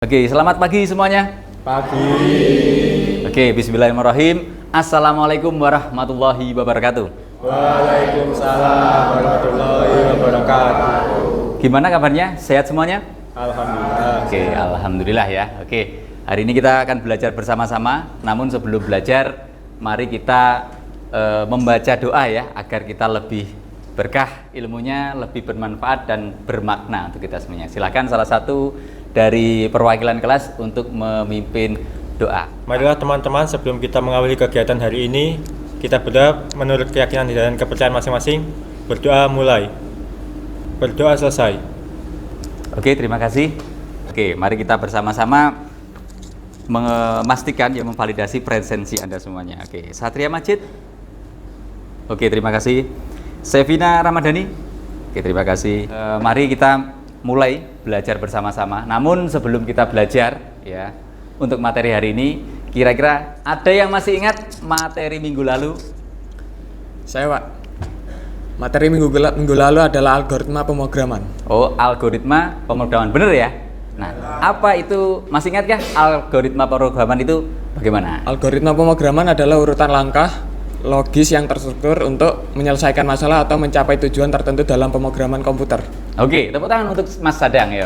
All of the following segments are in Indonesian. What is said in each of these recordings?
Oke, selamat pagi semuanya. Pagi. Oke, bismillahirrahmanirrahim. Assalamualaikum warahmatullahi wabarakatuh. Waalaikumsalam warahmatullahi wabarakatuh. Gimana kabarnya? Sehat semuanya? Alhamdulillah. Oke, alhamdulillah ya. Oke, hari ini kita akan belajar bersama-sama. Namun sebelum belajar, mari kita membaca doa ya, agar kita lebih berkah ilmunya, lebih bermanfaat dan bermakna untuk kita semuanya. Silakan salah satu dari perwakilan kelas untuk memimpin doa. Marilah teman-teman, sebelum kita mengawali kegiatan hari ini, kita berdoa menurut keyakinan dan kepercayaan masing-masing. Berdoa mulai. Berdoa selesai. Oke, terima kasih. Oke, mari kita bersama-sama memastikan ya, memvalidasi presensi Anda semuanya. Oke, Satria Majid. Oke, terima kasih. Sevina Ramadhani. Oke, terima kasih. Mari kita mulai belajar bersama-sama. Namun sebelum kita belajar ya, untuk materi hari ini, kira-kira ada yang masih ingat materi minggu lalu? Saya, Pak. Materi minggu lalu adalah algoritma pemrograman. Oh, algoritma pemrograman. Bener ya? Nah, apa itu? Masih ingat kah algoritma pemrograman itu bagaimana? Algoritma pemrograman adalah urutan langkah logis yang terstruktur untuk menyelesaikan masalah atau mencapai tujuan tertentu dalam pemrograman komputer. Oke, tepuk tangan untuk Mas Sadang ya.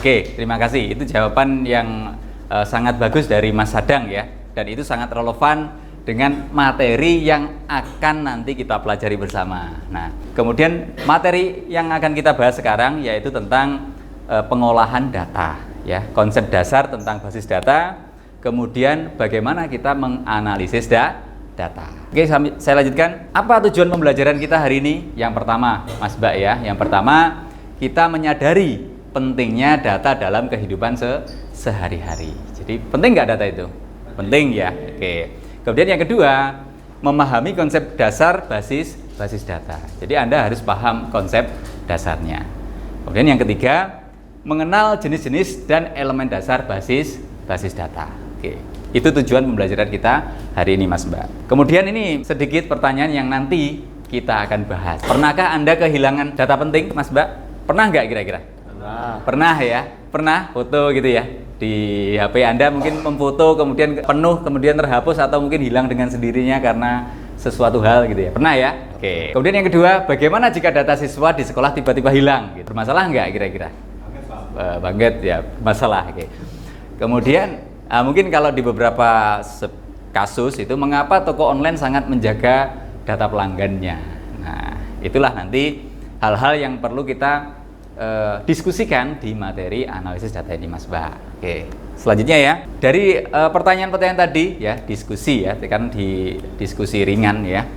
Oke, terima kasih. Itu jawaban yang sangat bagus dari Mas Sadang ya. Dan itu sangat relevan dengan materi yang akan nanti kita pelajari bersama. Nah, kemudian materi yang akan kita bahas sekarang yaitu tentang pengolahan data ya, konsep dasar tentang basis data. Kemudian bagaimana kita menganalisis data. Oke, saya lanjutkan. Apa tujuan pembelajaran kita hari ini? Yang pertama, Mas Mbak ya. Yang pertama, kita menyadari pentingnya data dalam kehidupan sehari-hari. Jadi penting nggak data itu? Penting ya. Oke. Kemudian yang kedua, memahami konsep dasar basis data. Jadi Anda harus paham konsep dasarnya. Kemudian yang ketiga, mengenal jenis-jenis dan elemen dasar basis data. Oke, itu tujuan pembelajaran kita hari ini Mas Mbak. Kemudian ini sedikit pertanyaan yang nanti kita akan bahas. Pernahkah Anda kehilangan data penting Mas Mbak? Pernah nggak kira-kira? Pernah ya? Pernah foto gitu ya? Di HP Anda mungkin memfoto kemudian penuh, kemudian terhapus atau mungkin hilang dengan sendirinya karena sesuatu hal gitu ya? Pernah ya? Oke. Kemudian yang kedua, bagaimana jika data siswa di sekolah tiba-tiba hilang? Gitu. Bermasalah nggak kira-kira? Banget ya, masalah. Oke. Kemudian mungkin kalau di beberapa kasus itu mengapa toko online sangat menjaga data pelanggannya. Nah, itulah nanti hal-hal yang perlu kita diskusikan di materi analisis data ini Mas Mbak. Oke, selanjutnya ya. Dari pertanyaan-pertanyaan tadi ya, diskusi ya, kan di diskusi ringan ya.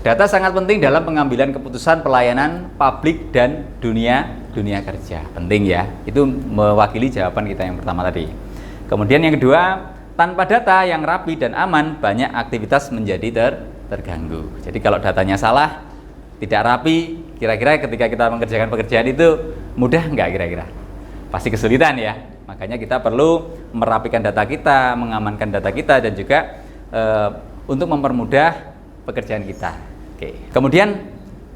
Data sangat penting dalam pengambilan keputusan pelayanan publik dan dunia kerja. Penting ya. Itu mewakili jawaban kita yang pertama tadi. Kemudian yang kedua, tanpa data yang rapi dan aman, banyak aktivitas menjadi terganggu. Jadi kalau datanya salah, tidak rapi, kira-kira ketika kita mengerjakan pekerjaan itu mudah nggak kira-kira? Pasti kesulitan ya. Makanya kita perlu merapikan data kita, mengamankan data kita, dan juga untuk mempermudah pekerjaan kita. Oke. Kemudian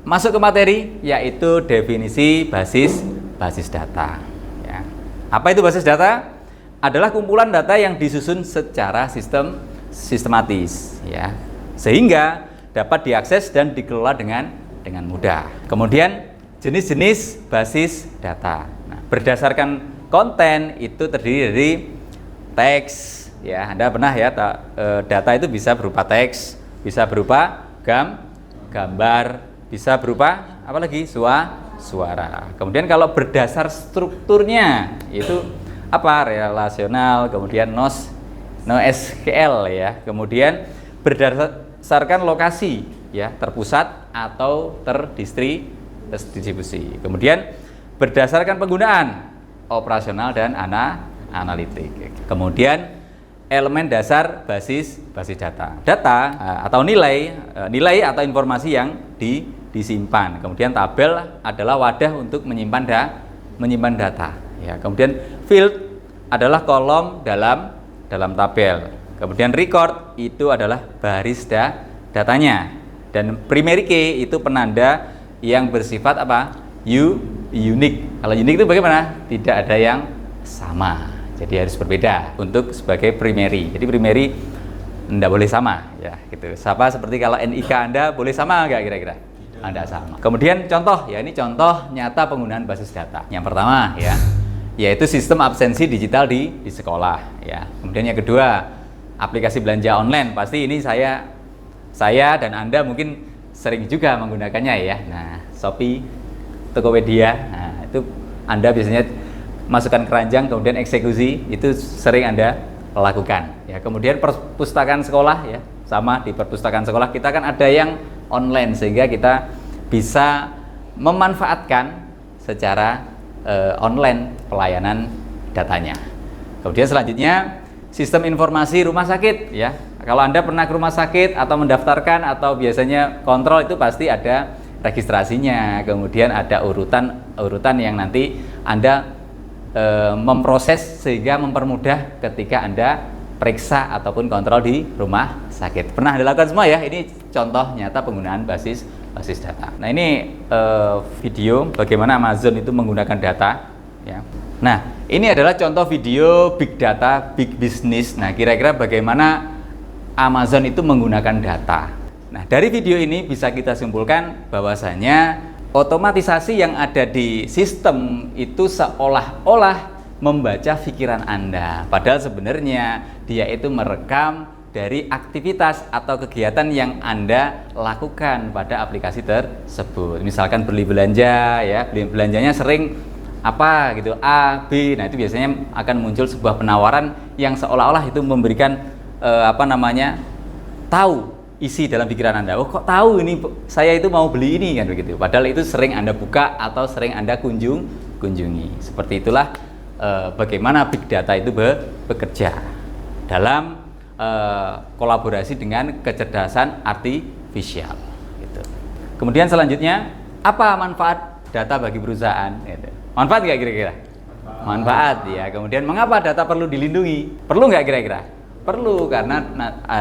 masuk ke materi, yaitu definisi basis data. Ya. Apa itu basis data? Adalah kumpulan data yang disusun secara sistematis ya, sehingga dapat diakses dan dikelola dengan mudah. Kemudian jenis-jenis basis data. Nah, berdasarkan konten itu terdiri dari teks ya. Anda pernah ya, data itu bisa berupa teks, bisa berupa gambar, bisa berupa apa lagi? Suara. Kemudian kalau berdasar strukturnya itu apa? Relasional, kemudian NoSQL ya. Kemudian berdasarkan lokasi ya, terpusat atau terdistribusi. Kemudian berdasarkan penggunaan operasional dan analitik. Kemudian elemen dasar basis data. Data atau nilai atau informasi yang disimpan. Kemudian tabel adalah wadah untuk menyimpan data. Ya, kemudian field adalah kolom dalam tabel. Kemudian record itu adalah baris datanya. Dan primary key itu penanda yang bersifat apa? unik. Kalau unik itu bagaimana? Tidak ada yang sama. Jadi harus berbeda untuk sebagai primary. Jadi primary tidak boleh sama ya gitu. Sama seperti kalau NIK Anda boleh sama nggak kira-kira? Anda sama. Kemudian contoh ya, ini contoh nyata penggunaan basis data. Yang pertama ya, yaitu sistem absensi digital di sekolah ya. Kemudian yang kedua, aplikasi belanja online. Pasti ini saya dan Anda mungkin sering juga menggunakannya ya. Nah, Shopee, Tokopedia, nah itu Anda biasanya masukkan keranjang kemudian eksekusi, itu sering Anda lakukan ya. Kemudian perpustakaan sekolah ya, sama di perpustakaan sekolah kita kan ada yang online sehingga kita bisa memanfaatkan secara online pelayanan datanya. Kemudian selanjutnya sistem informasi rumah sakit ya. Kalau Anda pernah ke rumah sakit atau mendaftarkan atau biasanya kontrol, itu pasti ada registrasinya, kemudian ada urutan yang nanti Anda memproses sehingga mempermudah ketika Anda periksa ataupun kontrol di rumah sakit. Pernah dilakukan semua ya? Ini contoh nyata penggunaan basis data. Nah, ini video bagaimana Amazon itu menggunakan data ya. Nah, ini adalah contoh video big data, big business. Nah, kira-kira bagaimana Amazon itu menggunakan data. Nah, dari video ini bisa kita simpulkan bahwasanya otomatisasi yang ada di sistem itu seolah-olah membaca pikiran Anda. Padahal sebenarnya dia itu merekam dari aktivitas atau kegiatan yang Anda lakukan pada aplikasi tersebut. Misalkan beli belanja ya, beli belanjanya sering apa gitu, A, B. Nah, itu biasanya akan muncul sebuah penawaran yang seolah-olah itu memberikan tahu isi dalam pikiran Anda. Oh, kok tahu ini saya itu mau beli ini kan begitu. Padahal itu sering Anda buka atau sering Anda kunjungi. Seperti itulah bagaimana big data itu bekerja dalam kolaborasi dengan kecerdasan artifisial gitu. Kemudian selanjutnya, apa manfaat data bagi perusahaan gitu. Manfaat nggak kira-kira? Manfaat ya. Kemudian mengapa data perlu dilindungi? Perlu nggak kira-kira? Perlu, karena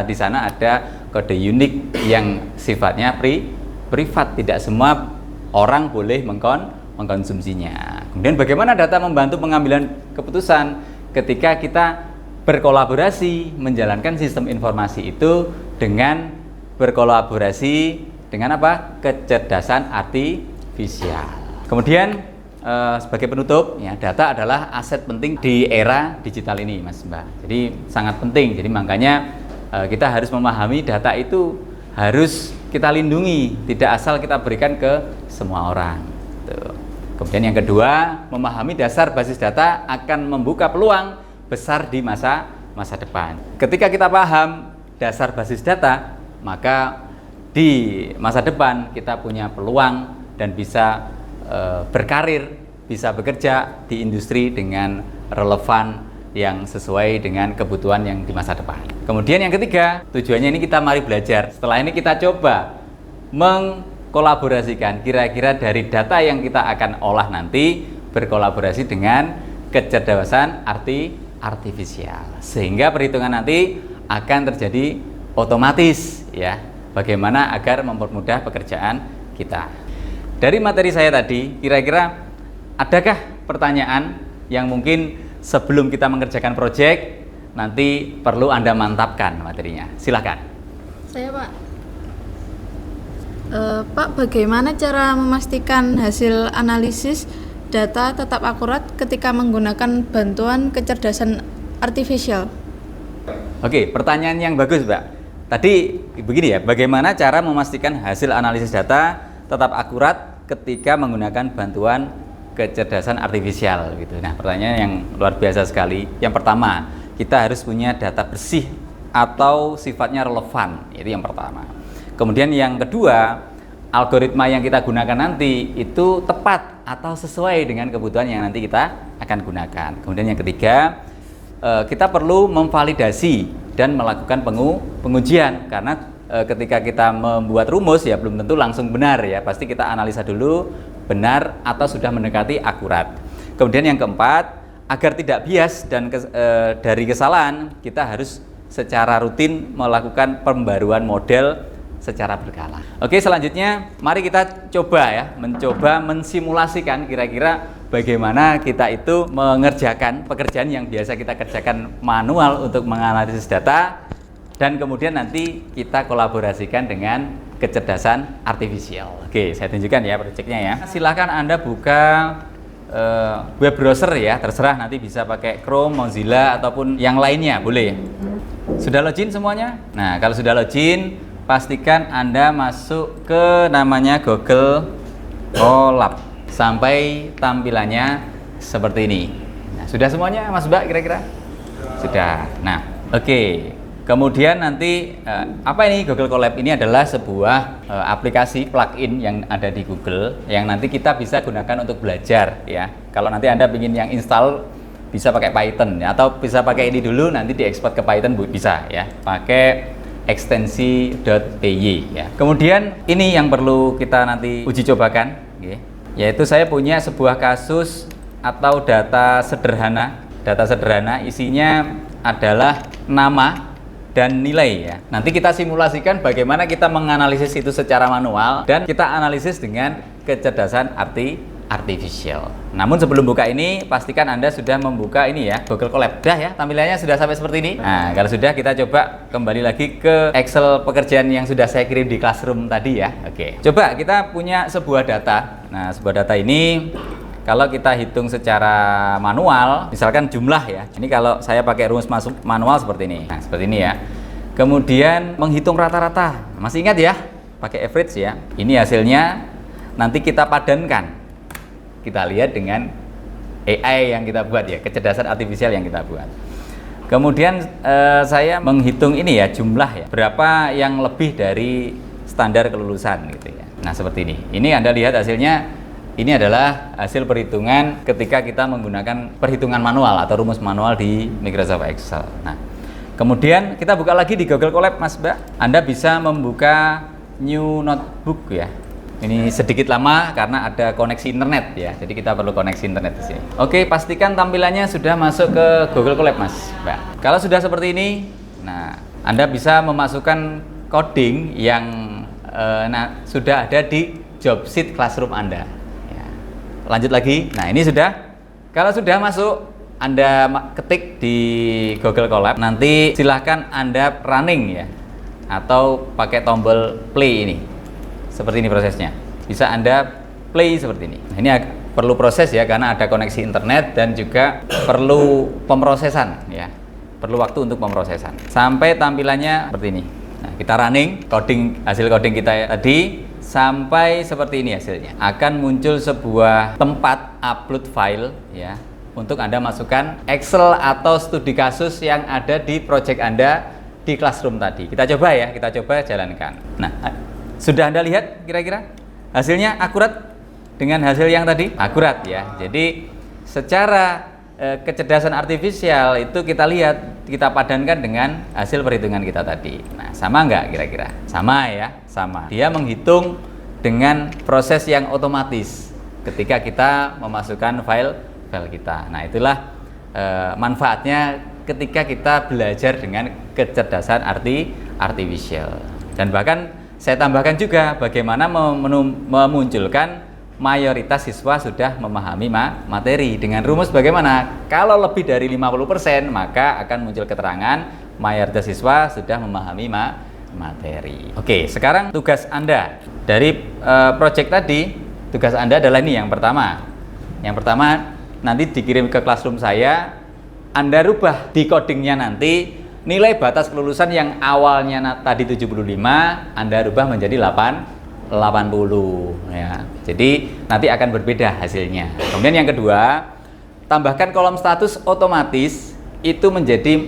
di sana ada kode unik yang sifatnya privat, tidak semua orang boleh mengkonsumsinya. Kemudian bagaimana data membantu pengambilan keputusan ketika kita berkolaborasi menjalankan sistem informasi itu dengan berkolaborasi dengan apa? Kecerdasan artifisial. Kemudian sebagai penutup ya, data adalah aset penting di era digital ini Mas Mbak. Jadi sangat penting. Jadi makanya kita harus memahami data itu harus kita lindungi, tidak asal kita berikan ke semua orang. Tuh. Kemudian yang kedua, memahami dasar basis data akan membuka peluang besar di masa depan. Ketika kita paham dasar basis data, maka di masa depan kita punya peluang dan bisa berkarir, bisa bekerja di industri dengan relevan yang sesuai dengan kebutuhan yang di masa depan. Kemudian yang ketiga, tujuannya ini kita mari belajar. Setelah ini kita coba mengkolaborasikan kira-kira dari data yang kita akan olah nanti berkolaborasi dengan kecerdasan artifisial. Sehingga perhitungan nanti akan terjadi otomatis ya. Bagaimana agar mempermudah pekerjaan kita. Dari materi saya tadi, kira-kira adakah pertanyaan yang mungkin sebelum kita mengerjakan proyek nanti perlu Anda mantapkan materinya? Silakan. Saya Pak. Pak, bagaimana cara memastikan hasil analisis data tetap akurat ketika menggunakan bantuan kecerdasan artifisial? Oke, pertanyaan yang bagus, Mbak. Tadi begini ya, bagaimana cara memastikan hasil analisis data tetap akurat ketika menggunakan bantuan kecerdasan artifisial gitu. Nah, pertanyaan yang luar biasa sekali. Yang pertama, kita harus punya data bersih atau sifatnya relevan. Itu yang pertama. Kemudian yang kedua, algoritma yang kita gunakan nanti itu tepat atau sesuai dengan kebutuhan yang nanti kita akan gunakan. Kemudian yang ketiga, kita perlu memvalidasi dan melakukan pengujian, karena ketika kita membuat rumus ya belum tentu langsung benar ya, pasti kita analisa dulu benar atau sudah mendekati akurat. Kemudian yang keempat, agar tidak bias dan dari kesalahan, kita harus secara rutin melakukan pembaruan model secara berkala. Oke, selanjutnya mari kita coba ya, mencoba mensimulasikan kira-kira bagaimana kita itu mengerjakan pekerjaan yang biasa kita kerjakan manual untuk menganalisis data, dan kemudian nanti kita kolaborasikan dengan kecerdasan artifisial. Oke, saya tunjukkan ya proyeknya ya. Silahkan Anda buka web browser ya, terserah, nanti bisa pakai Chrome, Mozilla ataupun yang lainnya, boleh. Sudah login semuanya? Nah, kalau sudah login, pastikan Anda masuk ke namanya Google Colab sampai tampilannya seperti ini. Nah, sudah semuanya Mas Mbak kira-kira? Sudah. Nah, oke. Kemudian nanti apa ini Google Colab? Ini adalah sebuah aplikasi plugin yang ada di Google yang nanti kita bisa gunakan untuk belajar ya. Kalau nanti Anda ingin yang install bisa pakai Python ya, atau bisa pakai ini dulu nanti diekspor ke Python bisa ya. Pakai ekstensi .py ya. Kemudian ini yang perlu kita nanti uji cobakan ya. Yaitu saya punya sebuah kasus atau data sederhana. Data sederhana isinya adalah nama dan nilai ya. Nanti kita simulasikan bagaimana kita menganalisis itu secara manual dan kita analisis dengan kecerdasan artifisial. Namun sebelum buka ini, pastikan Anda sudah membuka ini ya, Google Colab. Dah ya, tampilannya sudah sampai seperti ini. Nah, kalau sudah, kita coba kembali lagi ke Excel pekerjaan yang sudah saya kirim di Classroom tadi ya. Oke. Coba kita punya sebuah data. Nah, sebuah data ini kalau kita hitung secara manual, misalkan jumlah ya. Ini kalau saya pakai rumus masuk manual seperti ini. Nah, seperti ini ya. Kemudian menghitung rata-rata. Masih ingat ya? Pakai average ya. Ini hasilnya nanti kita padankan. Kita lihat dengan AI yang kita buat ya, kecerdasan artifisial yang kita buat. Kemudian saya menghitung ini ya, jumlah ya. Berapa yang lebih dari standar kelulusan gitu ya. Nah, seperti ini. Ini Anda lihat hasilnya. Ini adalah hasil perhitungan ketika kita menggunakan perhitungan manual atau rumus manual di Microsoft Excel. Nah, kemudian kita buka lagi di Google Colab, Mas Mbak. Anda bisa membuka new notebook ya. Ini sedikit lama karena ada koneksi internet ya. Jadi kita perlu koneksi internet di sini. Oke, pastikan tampilannya sudah masuk ke Google Colab, Mas Mbak. Kalau sudah seperti ini, nah Anda bisa memasukkan coding yang sudah ada di job sheet Classroom Anda. Lanjut lagi. Nah, ini sudah. Kalau sudah masuk, Anda ketik di Google Colab. Nanti silahkan Anda running ya, atau pakai tombol play ini. Seperti ini prosesnya. Bisa Anda play seperti ini. Nah, ini perlu proses ya, karena ada koneksi internet dan juga perlu pemrosesan ya. Perlu waktu untuk pemrosesan. Sampai tampilannya seperti ini. Nah, kita running hasil coding kita tadi. Sampai seperti ini hasilnya. Akan muncul sebuah tempat upload file ya, untuk Anda masukkan Excel atau studi kasus yang ada di project Anda di Classroom tadi. Kita coba ya, kita coba jalankan. Nah, sudah Anda lihat kira-kira hasilnya akurat dengan hasil yang tadi? Akurat ya. Jadi secara kecerdasan artifisial itu kita lihat, kita padankan dengan hasil perhitungan kita tadi. Nah, sama nggak kira-kira? Sama ya, sama. Dia menghitung dengan proses yang otomatis ketika kita memasukkan file kita. Nah, itulah manfaatnya ketika kita belajar dengan kecerdasan artifisial. Dan bahkan saya tambahkan juga bagaimana memunculkan mayoritas siswa sudah memahami materi dengan rumus bagaimana. Kalau lebih dari 50% maka akan muncul keterangan mayoritas siswa sudah memahami materi. Oke, sekarang tugas Anda dari project tadi, tugas Anda adalah ini yang pertama. Yang pertama nanti dikirim ke Classroom saya, Anda rubah di codingnya nanti nilai batas kelulusan yang awalnya tadi 75, Anda rubah menjadi 80 ya. Jadi nanti akan berbeda hasilnya. Kemudian yang kedua, tambahkan kolom status otomatis itu menjadi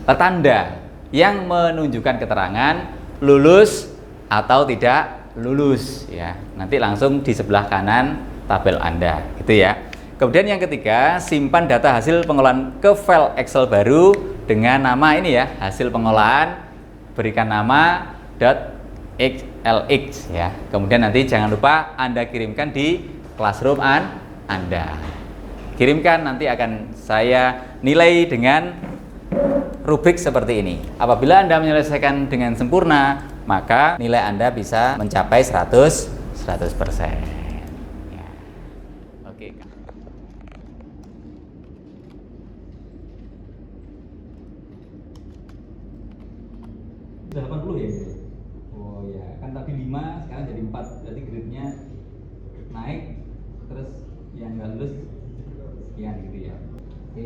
tanda yang menunjukkan keterangan lulus atau tidak lulus ya. Nanti langsung di sebelah kanan tabel Anda gitu ya. Kemudian yang ketiga, simpan data hasil pengolahan ke file Excel baru dengan nama ini ya, hasil pengolahan, berikan nama .xlx ya. Kemudian nanti jangan lupa Anda kirimkan di Classroom Anda. Kirimkan, nanti akan saya nilai dengan rubrik seperti ini. Apabila Anda menyelesaikan dengan sempurna, maka nilai Anda bisa mencapai 100%. Ya. Oke. Sudah 80 ya? Oh ya, kan tadi 5, sekarang jadi 4. Berarti grade-nya naik, terus yang nggak lulus sekian gitu ya. Oke.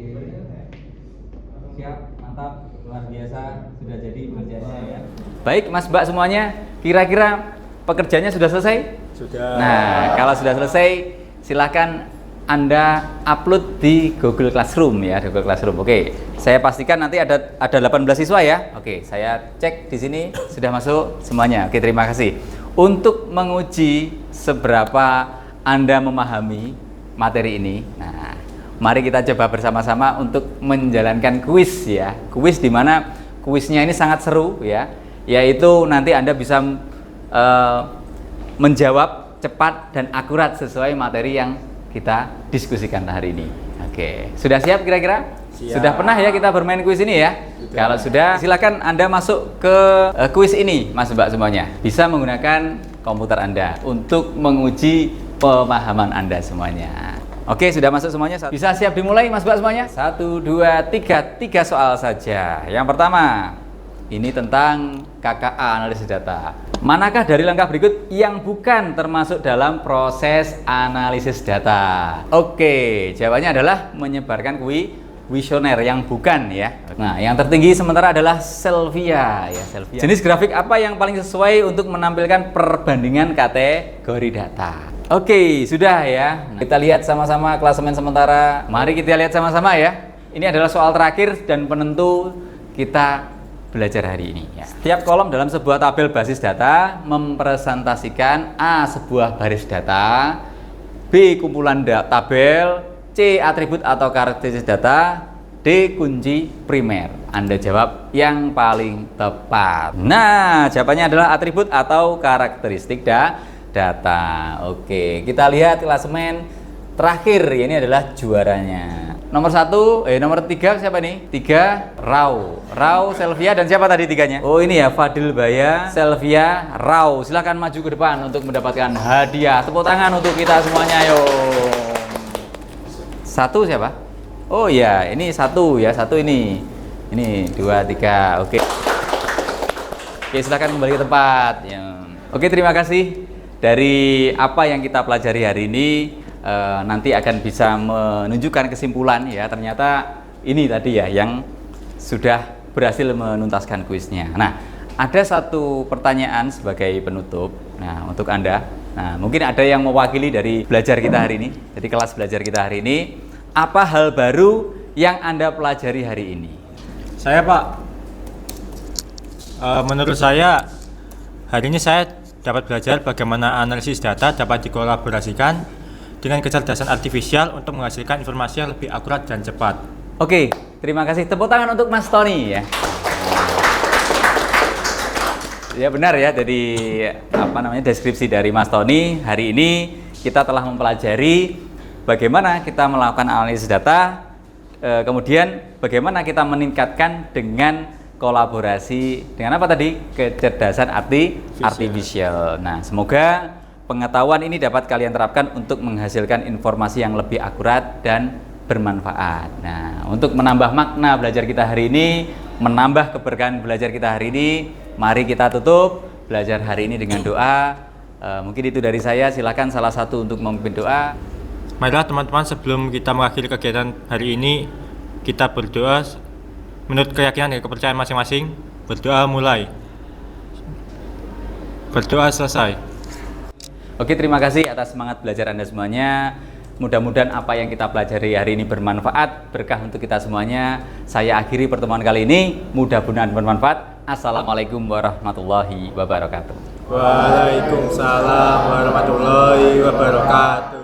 Siap, mantap, luar biasa, sudah jadi pekerjaannya ya. Baik Mas Mbak semuanya, kira-kira pekerjaannya sudah selesai? Sudah. Nah, kalau sudah selesai, silakan Anda upload di Google Classroom ya, Google Classroom. Oke, saya pastikan nanti ada 18 siswa ya. Oke, saya cek di sini sudah masuk semuanya. Oke, terima kasih. Untuk menguji seberapa Anda memahami materi ini, nah, mari kita coba bersama-sama untuk menjalankan kuis ya. Kuis di mana kuisnya ini sangat seru ya, yaitu nanti Anda bisa menjawab cepat dan akurat sesuai materi yang kita diskusikan hari ini. Oke, sudah siap kira-kira? Siap. Sudah pernah ya kita bermain kuis ini ya? Sudah. Kalau sudah, silakan Anda masuk ke kuis ini, Mas Mbak semuanya. Bisa menggunakan komputer Anda untuk menguji pemahaman Anda semuanya. Oke, sudah masuk semuanya? Bisa siap dimulai Mas Mbak semuanya? 1, 2, 3, 3 soal saja. Yang pertama, ini tentang KKA analisis data. Manakah dari langkah berikut yang bukan termasuk dalam proses analisis data? Oke, jawabannya adalah menyebarkan kuesioner yang bukan ya. Nah, yang tertinggi sementara adalah Selvia ya, Selvia. Jenis grafik apa yang paling sesuai untuk menampilkan perbandingan kategori data? Oke, sudah ya. Nah, kita lihat sama-sama klasemen sementara. Mari kita lihat sama-sama ya. Ini adalah soal terakhir dan penentu kita belajar hari ini ya. Setiap kolom dalam sebuah tabel basis data mempresentasikan A. sebuah baris data, B. kumpulan tabel, C. atribut atau karakteristik data, D. kunci primer. Anda jawab yang paling tepat. Nah, jawabannya adalah atribut atau karakteristik data. Oke, kita lihat klasemen terakhir. Ini adalah juaranya. Nomor 3 siapa nih? 3 Rau, Selvia, dan siapa tadi tiganya? Oh ini ya, Fadil Baya, Selvia, Rau. Silahkan maju ke depan untuk mendapatkan hadiah. Tepuk tangan untuk kita semuanya, ayo. 1 siapa? Oh iya, ini 1 ya, 1 ini. Ini 2, 3, oke. Oke, silahkan kembali ke tempat ya. Oke, terima kasih. Dari apa yang kita pelajari hari ini, nanti akan bisa menunjukkan kesimpulan ya, ternyata ini tadi ya yang sudah berhasil menuntaskan kuisnya. Nah, ada satu pertanyaan sebagai penutup. Nah, untuk Anda, nah mungkin ada yang mewakili dari belajar kita hari ini, jadi kelas belajar kita hari ini, apa hal baru yang Anda pelajari hari ini? Saya Pak, menurut saya hari ini saya dapat belajar bagaimana analisis data dapat dikolaborasikan dengan kecerdasan artifisial untuk menghasilkan informasi yang lebih akurat dan cepat. Oke, terima kasih. Tepuk tangan untuk Mas Tony ya. Ya benar ya, jadi deskripsi dari Mas Tony hari ini kita telah mempelajari bagaimana kita melakukan analisis data, kemudian bagaimana kita meningkatkan dengan kolaborasi dengan apa tadi? Kecerdasan artifisial. Nah, semoga pengetahuan ini dapat kalian terapkan untuk menghasilkan informasi yang lebih akurat dan bermanfaat. Nah, untuk menambah makna belajar kita hari ini, menambah keberkahan belajar kita hari ini, mari kita tutup belajar hari ini dengan doa. Mungkin itu dari saya, silakan salah satu untuk memimpin doa. Marilah teman-teman, sebelum kita mengakhiri kegiatan hari ini, kita berdoa menurut keyakinan dan kepercayaan masing-masing. Berdoa mulai, berdoa selesai. Oke, terima kasih atas semangat belajar Anda semuanya. Mudah-mudahan apa yang kita pelajari hari ini bermanfaat, berkah untuk kita semuanya. Saya akhiri pertemuan kali ini, mudah-mudahan bermanfaat. Assalamualaikum warahmatullahi wabarakatuh. Waalaikumsalam warahmatullahi wabarakatuh.